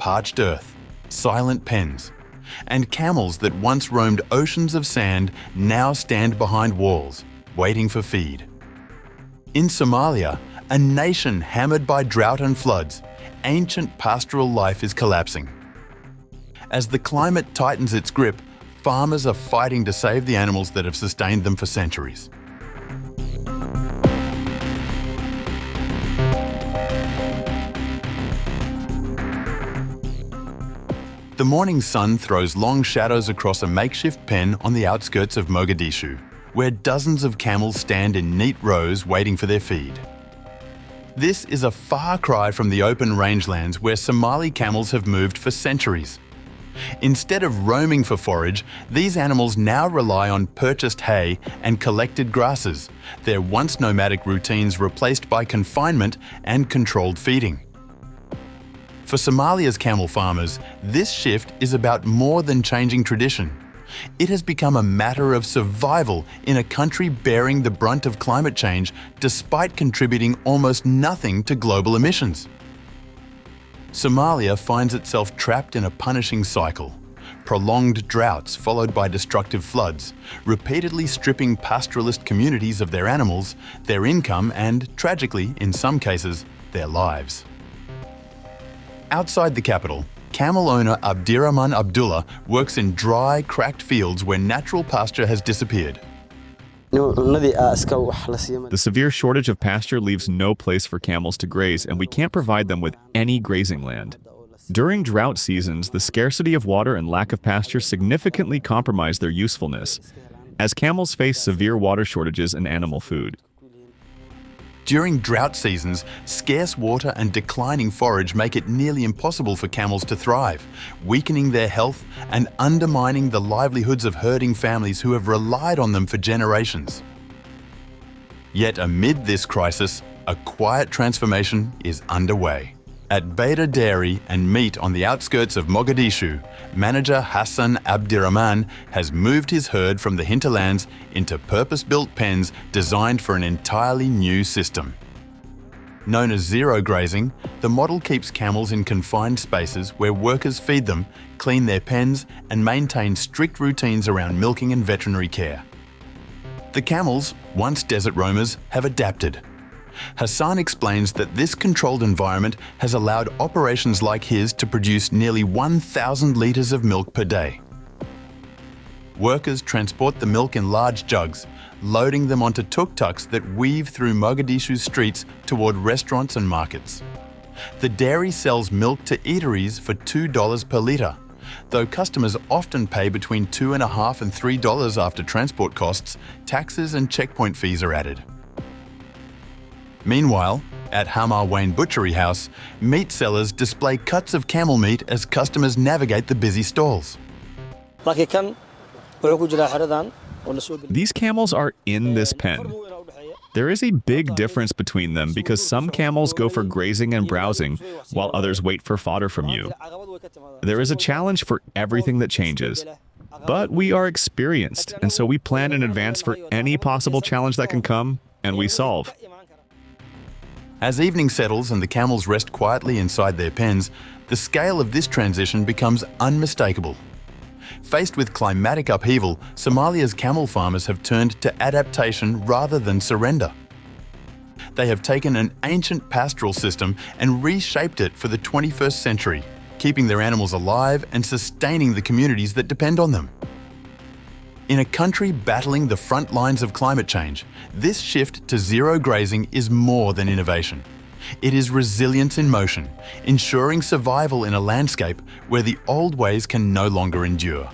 parched earth, silent pens, and camels that once roamed oceans of sand now stand behind walls, waiting for feed. In Somalia, a nation hammered by drought and floods, ancient pastoral life is collapsing. As the climate tightens its grip, farmers are fighting to save the animals that have sustained them for centuries. The morning sun throws long shadows across a makeshift pen on the outskirts of Mogadishu, where dozens of camels stand in neat rows waiting for their feed. This is a far cry from the open rangelands where Somali camels have moved for centuries. Instead of roaming for forage, these animals now rely on purchased hay and collected grasses, their once nomadic routines replaced by confinement and controlled feeding. For Somalia's camel farmers, this shift is about more than changing tradition. It has become a matter of survival in a country bearing the brunt of climate change despite contributing almost nothing to global emissions. Somalia finds itself trapped in a punishing cycle. Prolonged droughts followed by destructive floods, repeatedly stripping pastoralist communities of their animals, their income and, tragically in some cases, their lives. Outside the capital, camel owner Abdirahman Abdullah works in dry, cracked fields where natural pasture has disappeared. The severe shortage of pasture leaves no place for camels to graze, and we can't provide them with any grazing land. During drought seasons, the scarcity of water and lack of pasture significantly compromise their usefulness, as camels face severe water shortages and animal food. During drought seasons, scarce water and declining forage make it nearly impossible for camels to thrive, weakening their health and undermining the livelihoods of herding families who have relied on them for generations. Yet amid this crisis, a quiet transformation is underway. At Beta Dairy and Meat on the outskirts of Mogadishu, manager Hassan Abdirahman has moved his herd from the hinterlands into purpose-built pens designed for an entirely new system. Known as zero-grazing, the model keeps camels in confined spaces where workers feed them, clean their pens, and maintain strict routines around milking and veterinary care. The camels, once desert roamers, have adapted. Hassan explains that this controlled environment has allowed operations like his to produce nearly 1,000 litres of milk per day. Workers transport the milk in large jugs, loading them onto tuk-tuks that weave through Mogadishu's streets toward restaurants and markets. The dairy sells milk to eateries for $2 per litre, though customers often pay between $2.50 and $3 after transport costs, taxes and checkpoint fees are added. Meanwhile, at Hamar Wayne Butchery House, meat sellers display cuts of camel meat as customers navigate the busy stalls. These camels are in this pen. There is a big difference between them because some camels go for grazing and browsing, while others wait for fodder from you. There is a challenge for everything that changes. But we are experienced, and so we plan in advance for any possible challenge that can come, and we solve. As evening settles and the camels rest quietly inside their pens, the scale of this transition becomes unmistakable. Faced with climatic upheaval, Somalia's camel farmers have turned to adaptation rather than surrender. They have taken an ancient pastoral system and reshaped it for the 21st century, keeping their animals alive and sustaining the communities that depend on them. In a country battling the front lines of climate change, this shift to zero grazing is more than innovation. It is resilience in motion, ensuring survival in a landscape where the old ways can no longer endure.